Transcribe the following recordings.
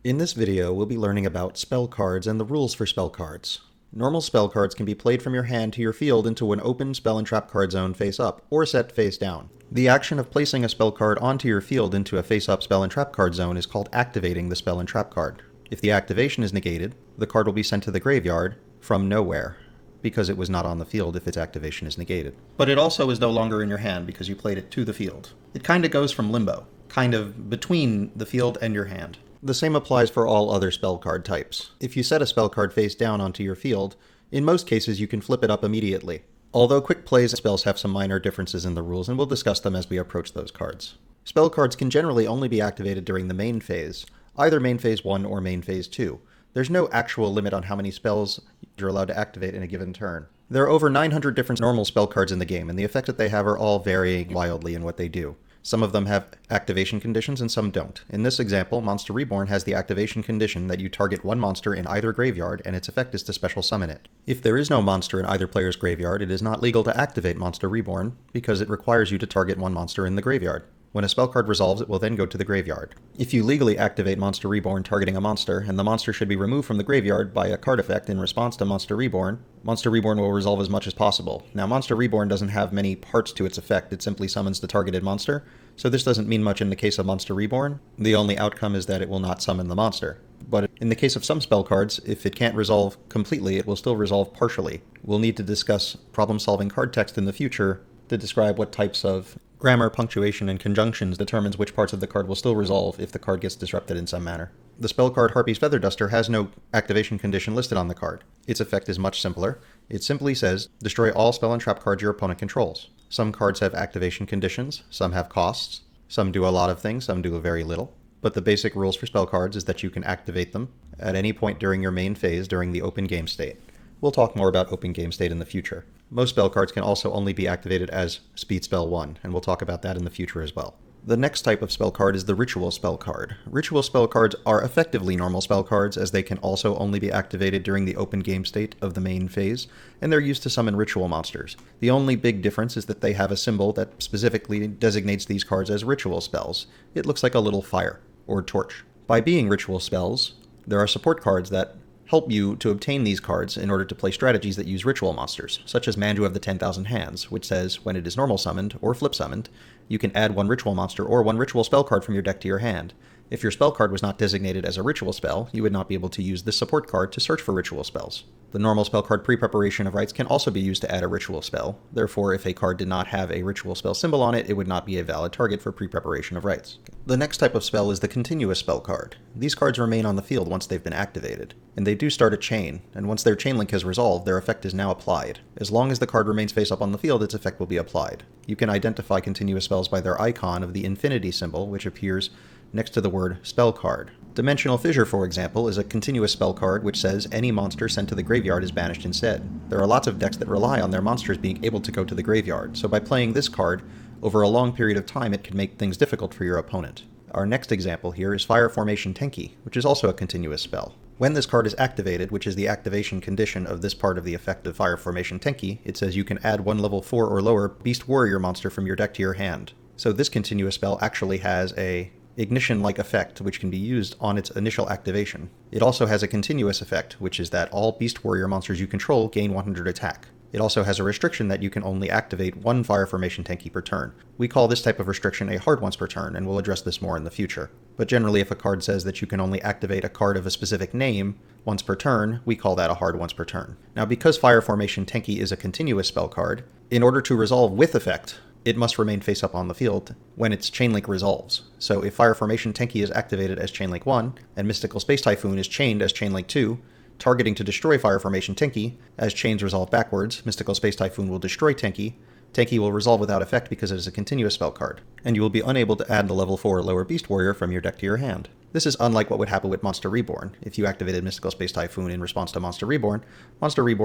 In this video, we'll be learning about spell cards and the rules for spell cards. Normal spell cards can be played from your hand to your field into an open spell and trap card zone face up, or set face down. The action of placing a spell card onto your field into a face-up spell and trap card zone is called activating the spell and trap card. If the activation is negated, the card will be sent to the graveyard from nowhere, because it was not on the field if its activation is negated. But it also is no longer in your hand because you played it to the field. It kind of goes from limbo, kind of between the field and your hand. The same applies for all other spell card types. If you set a spell card face down onto your field, in most cases you can flip it up immediately. Although quick plays spells have some minor differences in the rules, and we'll discuss them as we approach those cards. Spell cards can generally only be activated during the main phase, either main phase 1 or main phase 2. There's no actual limit on how many spells you're allowed to activate in a given turn. There are over 900 different normal spell cards in the game, and the effects that they have are all varying wildly in what they do. Some of them have activation conditions and some don't. In this example, Monster Reborn has the activation condition that you target one monster in either graveyard and its effect is to special summon it. If there is no monster in either player's graveyard, it is not legal to activate Monster Reborn because it requires you to target one monster in the graveyard. When a spell card resolves, it will then go to the graveyard. If you legally activate Monster Reborn targeting a monster, and the monster should be removed from the graveyard by a card effect in response to Monster Reborn will resolve as much as possible. Now, Monster Reborn doesn't have many parts to its effect, it simply summons the targeted monster, so this doesn't mean much in the case of Monster Reborn. The only outcome is that it will not summon the monster. But in the case of some spell cards, if it can't resolve completely, it will still resolve partially. We'll need to discuss problem-solving card text in the future to describe what types of grammar, punctuation, and conjunctions determines which parts of the card will still resolve if the card gets disrupted in some manner. The spell card Harpy's Feather Duster has no activation condition listed on the card. Its effect is much simpler. It simply says, destroy all spell and trap cards your opponent controls. Some cards have activation conditions, some have costs, some do a lot of things, some do very little. But the basic rules for spell cards is that you can activate them at any point during your main phase during the open game state. We'll talk more about open game state in the future. Most spell cards can also only be activated as Speed Spell 1, and we'll talk about that in the future as well. The next type of spell card is the Ritual Spell card. Ritual spell cards are effectively normal spell cards, as they can also only be activated during the open game state of the main phase, and they're used to summon ritual monsters. The only big difference is that they have a symbol that specifically designates these cards as ritual spells. It looks like a little fire, or torch. By being ritual spells, there are support cards that help you to obtain these cards in order to play strategies that use ritual monsters, such as Manju of the 10,000 Hands, which says when it is normal summoned, or flip summoned, you can add one ritual monster or one ritual spell card from your deck to your hand. If your spell card was not designated as a ritual spell, you would not be able to use this support card to search for ritual spells. The normal spell card Pre-Preparation of Rites can also be used to add a ritual spell. Therefore, if a card did not have a ritual spell symbol on it, it would not be a valid target for Pre-Preparation of Rites. The next type of spell is the Continuous Spell card. These cards remain on the field once they've been activated, and they do start a chain, and once their chain link has resolved, their effect is now applied. As long as the card remains face up on the field, its effect will be applied. You can identify continuous spells by their icon of the infinity symbol, which appears next to the word spell card. Dimensional Fissure, for example, is a continuous spell card which says any monster sent to the graveyard is banished instead. There are lots of decks that rely on their monsters being able to go to the graveyard, so by playing this card, over a long period of time it can make things difficult for your opponent. Our next example here is Fire Formation Tenki, which is also a continuous spell. When this card is activated, which is the activation condition of this part of the effect of Fire Formation Tenki, it says you can add one level 4 or lower Beast Warrior monster from your deck to your hand. So this continuous spell actually has a ignition-like effect which can be used on its initial activation. It also has a continuous effect, which is that all Beast Warrior monsters you control gain 100 attack. It also has a restriction that you can only activate one Fire Formation Tenki per turn. We call this type of restriction a hard once per turn, and we'll address this more in the future. But generally, if a card says that you can only activate a card of a specific name once per turn, we call that a hard once per turn. Now, because Fire Formation Tenki is a continuous spell card, in order to resolve with effect, it must remain face up on the field when its Chainlink resolves. So if Fire Formation Tenki is activated as Chainlink 1, and Mystical Space Typhoon is chained as Chainlink 2, targeting to destroy Fire Formation Tenki, as chains resolve backwards, Mystical Space Typhoon will destroy Tenki. Tenki will resolve without effect because it is a continuous spell card, and you will be unable to add the level 4 or lower Beast Warrior from your deck to your hand. This is unlike what would happen with Monster Reborn. If you activated Mystical Space Typhoon in response to Monster Reborn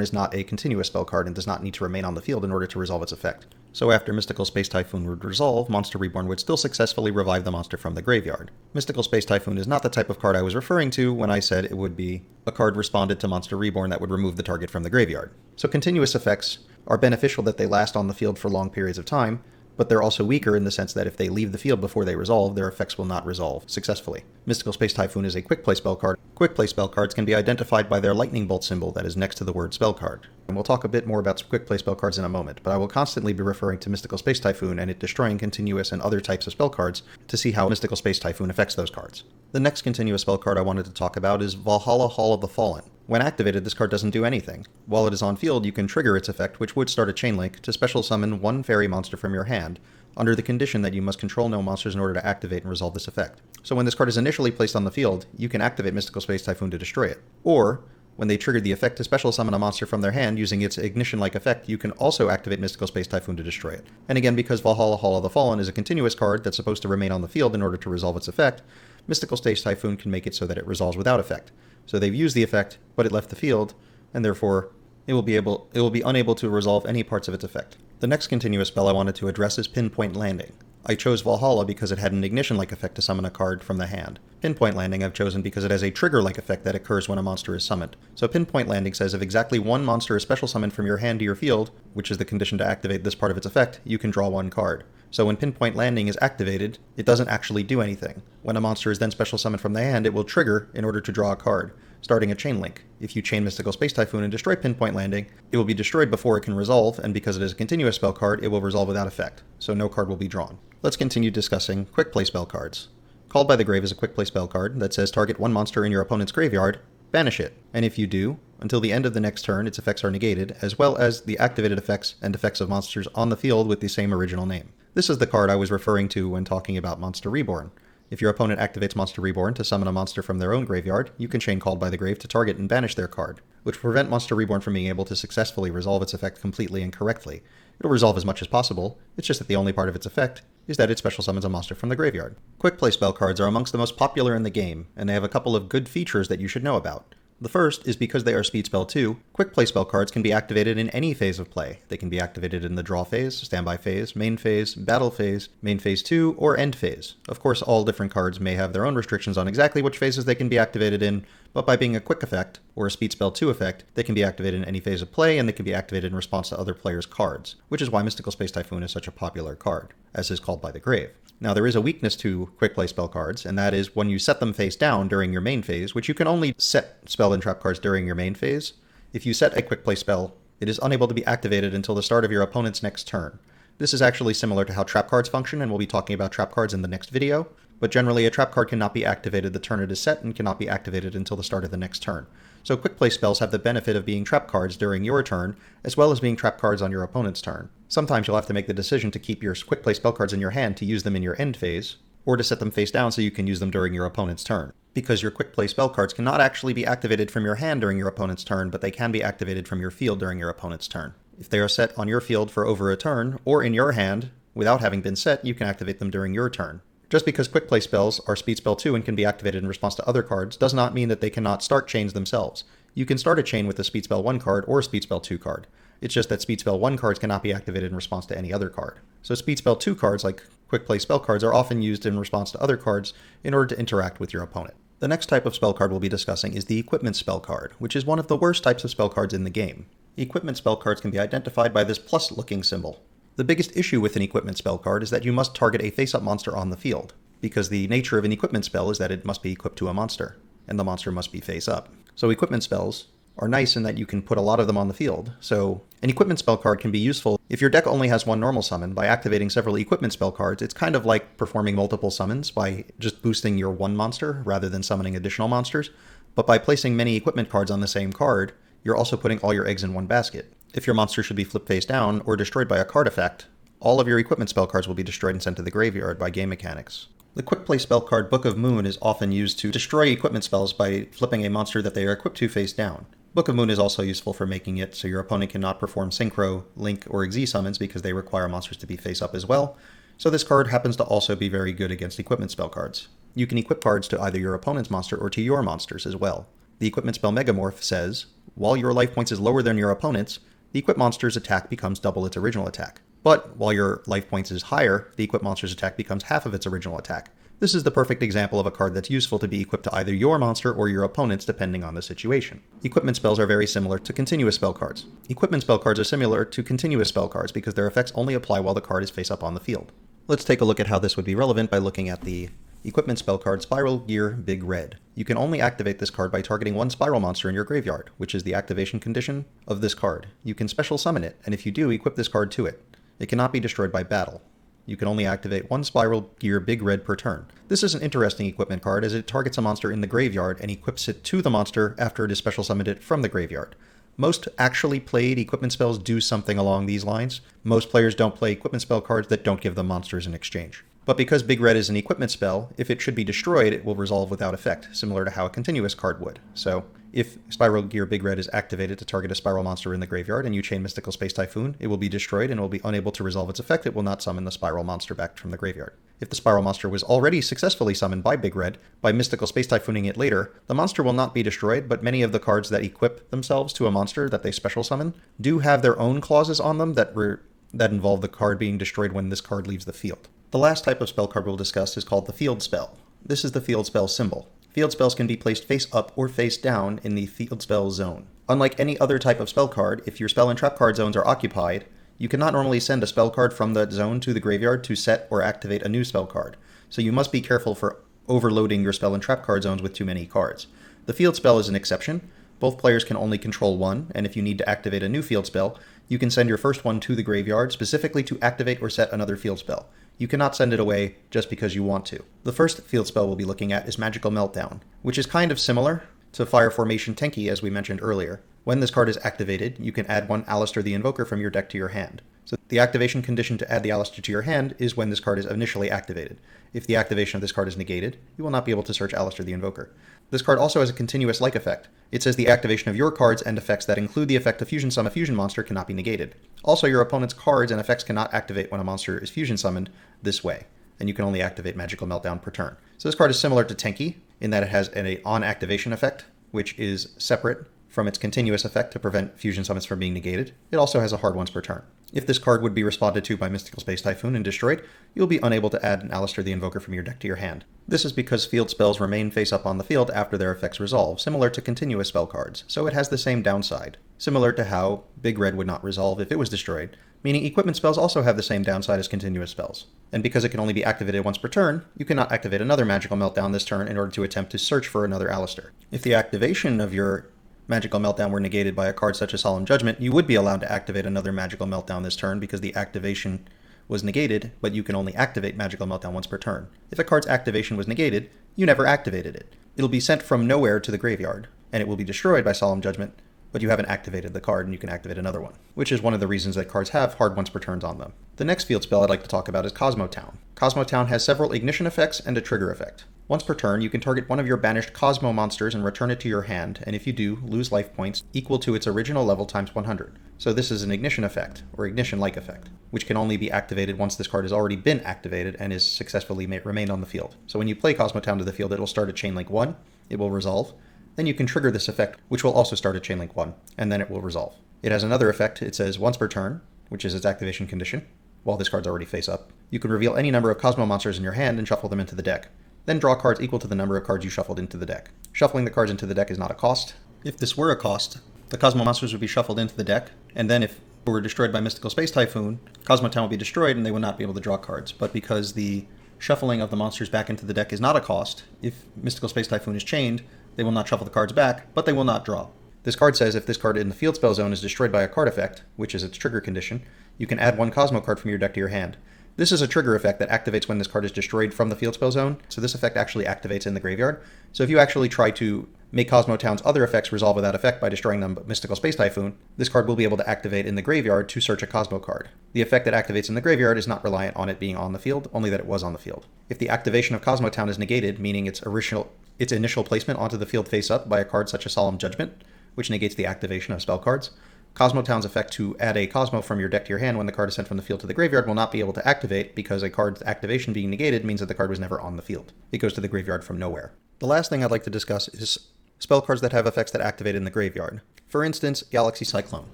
is not a continuous spell card and does not need to remain on the field in order to resolve its effect. So after Mystical Space Typhoon would resolve, Monster Reborn would still successfully revive the monster from the graveyard. Mystical Space Typhoon is not the type of card I was referring to when I said it would be a card responded to Monster Reborn that would remove the target from the graveyard. So continuous effects are beneficial that they last on the field for long periods of time, but they're also weaker in the sense that if they leave the field before they resolve, their effects will not resolve successfully. Mystical Space Typhoon is a quick play spell card. Quick play spell cards can be identified by their lightning bolt symbol that is next to the word spell card. And we'll talk a bit more about quick play spell cards in a moment, but I will constantly be referring to Mystical Space Typhoon and it destroying continuous and other types of spell cards to see how Mystical Space Typhoon affects those cards. The next continuous spell card I wanted to talk about is Valhalla Hall of the Fallen. When activated, this card doesn't do anything. While it is on field, you can trigger its effect, which would start a chain link, to special summon one fairy monster from your hand, under the condition that you must control no monsters in order to activate and resolve this effect. So when this card is initially placed on the field, you can activate Mystical Space Typhoon to destroy it. Or, when they triggered the effect to special summon a monster from their hand using its ignition-like effect, you can also activate Mystical Space Typhoon to destroy it. And again, because Valhalla Hall of the Fallen is a continuous card that's supposed to remain on the field in order to resolve its effect, Mystical Space Typhoon can make it so that it resolves without effect. So they've used the effect, but it left the field, and therefore it will be unable to resolve any parts of its effect. The next continuous spell I wanted to address is Pinpoint Landing. I chose Valhalla because it had an ignition-like effect to summon a card from the hand. Pinpoint Landing I've chosen because it has a trigger-like effect that occurs when a monster is summoned. So Pinpoint Landing says if exactly one monster is special summoned from your hand to your field, which is the condition to activate this part of its effect, you can draw one card. So when Pinpoint Landing is activated, it doesn't actually do anything. When a monster is then special summoned from the hand, it will trigger in order to draw a card, starting a chain link. If you chain Mystical Space Typhoon and destroy Pinpoint Landing, it will be destroyed before it can resolve, and because it is a continuous spell card, it will resolve without effect, so no card will be drawn. Let's continue discussing quick play spell cards. Called by the Grave is a quick play spell card that says target one monster in your opponent's graveyard, banish it, and if you do, until the end of the next turn its effects are negated, as well as the activated effects and effects of monsters on the field with the same original name. This is the card I was referring to when talking about Monster Reborn. If your opponent activates Monster Reborn to summon a monster from their own graveyard, you can chain Called by the Grave to target and banish their card, which will prevent Monster Reborn from being able to successfully resolve its effect completely and correctly. It'll resolve as much as possible, it's just that the only part of its effect is that it special summons a monster from the graveyard. Quick play spell cards are amongst the most popular in the game, and they have a couple of good features that you should know about. The first is because they are speed spell 2, quick play spell cards can be activated in any phase of play. They can be activated in the draw phase, standby phase, main phase, battle phase, main phase 2, or end phase. Of course, all different cards may have their own restrictions on exactly which phases they can be activated in, but by being a quick effect, or a speed spell 2 effect, they can be activated in any phase of play, and they can be activated in response to other players' cards, which is why Mystical Space Typhoon is such a popular card, as is Called by the Grave. Now, there is a weakness to quick play spell cards, and that is when you set them face down during your main phase, which you can only set spell and trap cards during your main phase. If you set a quick play spell, it is unable to be activated until the start of your opponent's next turn. This is actually similar to how trap cards function, and we'll be talking about trap cards in the next video, but generally a trap card cannot be activated the turn it is set and cannot be activated until the start of the next turn. So quick play spells have the benefit of being trap cards during your turn, as well as being trap cards on your opponent's turn. Sometimes you'll have to make the decision to keep your quick play spell cards in your hand to use them in your end phase, or to set them face down so you can use them during your opponent's turn. Because your quick play spell cards cannot actually be activated from your hand during your opponent's turn, but they can be activated from your field during your opponent's turn. If they are set on your field for over a turn, or in your hand, without having been set, you can activate them during your turn. Just because quick play spells are speed spell 2 and can be activated in response to other cards does not mean that they cannot start chains themselves. You can start a chain with a speed spell 1 card or a speed spell 2 card. It's just that speed spell 1 cards cannot be activated in response to any other card. So speed spell 2 cards, like quick play spell cards, are often used in response to other cards in order to interact with your opponent. The next type of spell card we'll be discussing is the equipment spell card, which is one of the worst types of spell cards in the game. Equipment spell cards can be identified by this plus-looking symbol. The biggest issue with an equipment spell card is that you must target a face-up monster on the field, because the nature of an equipment spell is that it must be equipped to a monster, and the monster must be face-up. So equipment spells are nice in that you can put a lot of them on the field. So an equipment spell card can be useful if your deck only has one normal summon. By activating several equipment spell cards, it's kind of like performing multiple summons by just boosting your one monster rather than summoning additional monsters. But by placing many equipment cards on the same card, you're also putting all your eggs in one basket. If your monster should be flipped face down or destroyed by a card effect, all of your equipment spell cards will be destroyed and sent to the graveyard by game mechanics. The quick play spell card Book of Moon is often used to destroy equipment spells by flipping a monster that they are equipped to face down. Book of Moon is also useful for making it so your opponent cannot perform Synchro, Link, or Xyz summons because they require monsters to be face up as well, so this card happens to also be very good against equipment spell cards. You can equip cards to either your opponent's monster or to your monsters as well. The equipment spell Megamorph says, while your life points is lower than your opponent's, the equipped monster's attack becomes double its original attack. But while your life points is higher, the equipped monster's attack becomes half of its original attack, This is the perfect example of a card that's useful to be equipped to either your monster or your opponent's depending on the situation. Equipment spells are very similar to continuous spell cards. Equipment spell cards are similar to continuous spell cards because their effects only apply while the card is face up on the field. Let's take a look at how this would be relevant by looking at the equipment spell card Spiral Gear Big Red. You can only activate this card by targeting one spiral monster in your graveyard, which is the activation condition of this card. You can special summon it, and if you do, equip this card to it. It cannot be destroyed by battle. You can only activate one Spiral Gear Big Red per turn. This is an interesting equipment card as it targets a monster in the graveyard and equips it to the monster after it is special summoned it from the graveyard. Most actually played equipment spells do something along these lines. Most players don't play equipment spell cards that don't give them monsters in exchange. But because Big Red is an equipment spell, if it should be destroyed, it will resolve without effect, similar to how a continuous card would. So, if Spiral Gear Big Red is activated to target a spiral monster in the graveyard and you chain Mystical Space Typhoon, it will be destroyed and will be unable to resolve its effect. It will not summon the spiral monster back from the graveyard. If the spiral monster was already successfully summoned by Big Red, by Mystical Space Typhooning it later, the monster will not be destroyed, but many of the cards that equip themselves to a monster that they special summon do have their own clauses on them that involve the card being destroyed when this card leaves the field. The last type of spell card we'll discuss is called the Field Spell. This is the Field Spell symbol. Field spells can be placed face up or face down in the field spell zone. Unlike any other type of spell card, if your spell and trap card zones are occupied, you cannot normally send a spell card from that zone to the graveyard to set or activate a new spell card. So you must be careful for overloading your spell and trap card zones with too many cards. The field spell is an exception. Both players can only control one, and if you need to activate a new field spell, you can send your first one to the graveyard specifically to activate or set another field spell. You cannot send it away just because you want to. The first field spell we'll be looking at is Magical Meltdown, which is kind of similar to Fire Formation Tenki as we mentioned earlier. When this card is activated, you can add one Alistair the Invoker from your deck to your hand. So the activation condition to add the Alistair to your hand is when this card is initially activated. If the activation of this card is negated, you will not be able to search Alistair the Invoker. This card also has a continuous like effect. It says the activation of your cards and effects that include the effect of Fusion Summon a Fusion monster cannot be negated. Also, your opponent's cards and effects cannot activate when a monster is Fusion Summoned this way, and you can only activate Magical Meltdown per turn. So this card is similar to Tenki in that it has an on-activation effect, which is separate from its continuous effect to prevent Fusion Summons from being negated. It also has a hard once per turn. If this card would be responded to by Mystical Space Typhoon and destroyed, you'll be unable to add an Alistair the Invoker from your deck to your hand. This is because field spells remain face up on the field after their effects resolve, similar to continuous spell cards, so it has the same downside, similar to how Big Red would not resolve if it was destroyed, meaning equipment spells also have the same downside as continuous spells. And because it can only be activated once per turn, you cannot activate another Magical Meltdown this turn in order to attempt to search for another Alistair. If the activation of your Magical Meltdown were negated by a card such as Solemn Judgment, you would be allowed to activate another Magical Meltdown this turn because the activation was negated, but you can only activate Magical Meltdown once per turn. If a card's activation was negated, you never activated it. It'll be sent from nowhere to the graveyard, and it will be destroyed by Solemn Judgment, but you haven't activated the card and you can activate another one, which is one of the reasons that cards have hard once per turns on them. The next field spell I'd like to talk about is Cosmotown. Cosmotown has several ignition effects and a trigger effect. Once per turn, you can target one of your banished Cosmo monsters and return it to your hand, and if you do, lose life points equal to its original level times 100. So this is an ignition effect, or ignition-like effect, which can only be activated once this card has already been activated and is successfully remained on the field. So when you play Cosmotown to the field, it will start at Chain Link 1, it will resolve, then you can trigger this effect, which will also start at Chain Link 1, and then it will resolve. It has another effect, it says once per turn, which is its activation condition, while this card's already face up. You can reveal any number of Cosmo monsters in your hand and shuffle them into the deck. Then draw cards equal to the number of cards you shuffled into the deck. Shuffling the cards into the deck is not a cost. If this were a cost, the Cosmo monsters would be shuffled into the deck, and then if it were destroyed by Mystical Space Typhoon, Cosmotown will be destroyed and they would not be able to draw cards. But because the shuffling of the monsters back into the deck is not a cost, if Mystical Space Typhoon is chained, they will not shuffle the cards back, but they will not draw. This card says if this card in the field spell zone is destroyed by a card effect, which is its trigger condition, you can add one Cosmo card from your deck to your hand. This is a trigger effect that activates when this card is destroyed from the field spell zone, so this effect actually activates in the graveyard. So if you actually try to make Cosmotown's other effects resolve without effect by destroying them but Mystical Space Typhoon, this card will be able to activate in the graveyard to search a Cosmo card. The effect that activates in the graveyard is not reliant on it being on the field, only that it was on the field. If the activation of Cosmotown is negated, meaning its initial placement onto the field face up by a card such as Solemn Judgment, which negates the activation of spell cards, Cosmotown's effect to add a Cosmo from your deck to your hand when the card is sent from the field to the graveyard will not be able to activate because a card's activation being negated means that the card was never on the field. It goes to the graveyard from nowhere. The last thing I'd like to discuss is spell cards that have effects that activate in the graveyard. For instance, Galaxy Cyclone.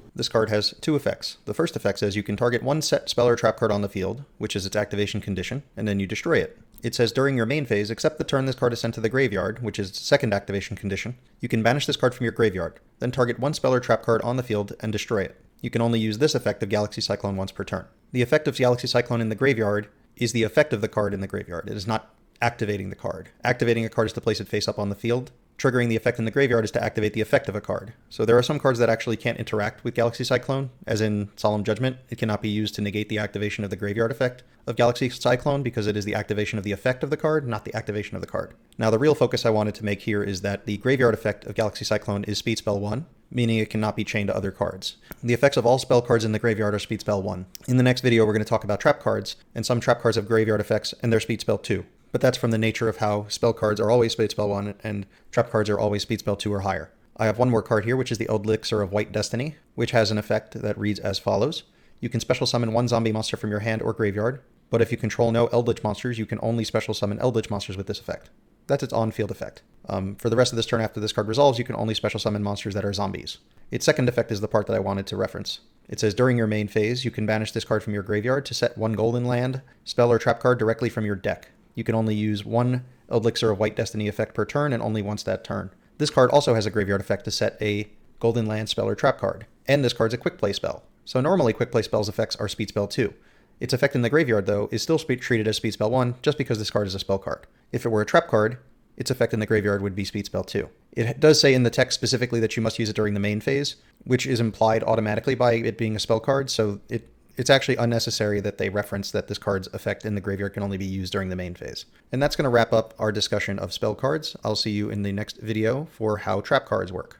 This card has two effects. The first effect says you can target one set spell or trap card on the field, which is its activation condition, and then you destroy it. It says during your main phase, except the turn this card is sent to the graveyard, which is second activation condition, you can banish this card from your graveyard, then target one spell or trap card on the field and destroy it. You can only use this effect of Galaxy Cyclone once per turn. The effect of Galaxy Cyclone in the graveyard is the effect of the card in the graveyard. It is not activating the card. Activating a card is to place it face up on the field. Triggering the effect in the graveyard is to activate the effect of a card. So there are some cards that actually can't interact with Galaxy Cyclone, as in Solemn Judgment. It cannot be used to negate the activation of the graveyard effect of Galaxy Cyclone because it is the activation of the effect of the card, not the activation of the card. Now the real focus I wanted to make here is that the graveyard effect of Galaxy Cyclone is Speed Spell 1, meaning it cannot be chained to other cards. The effects of all spell cards in the graveyard are Speed Spell 1. In the next video we're going to talk about trap cards, and some trap cards have graveyard effects and they're Speed Spell 2. But that's from the nature of how spell cards are always Speed Spell 1 and trap cards are always Speed Spell 2 or higher. I have one more card here, which is the Elixir of White Destiny, which has an effect that reads as follows. You can special summon one zombie monster from your hand or graveyard, but if you control no Eldritch monsters, you can only special summon Eldritch monsters with this effect. That's its on-field effect. For the rest of this turn after this card resolves, you can only special summon monsters that are zombies. Its second effect is the part that I wanted to reference. It says during your main phase, you can banish this card from your graveyard to set one golden land, spell or trap card directly from your deck. You can only use one Elixir of White Destiny effect per turn and only once that turn. This card also has a graveyard effect to set a golden land spell or trap card. And this card's a quick play spell. So normally quick play spells effects are Speed Spell 2. Its effect in the graveyard though is still treated as Speed Spell 1 just because this card is a spell card. If it were a trap card, its effect in the graveyard would be Speed Spell 2. It does say in the text specifically that you must use it during the main phase, which is implied automatically by it being a spell card, so it's actually unnecessary that they reference that this card's effect in the graveyard can only be used during the main phase. And that's going to wrap up our discussion of spell cards. I'll see you in the next video for how trap cards work.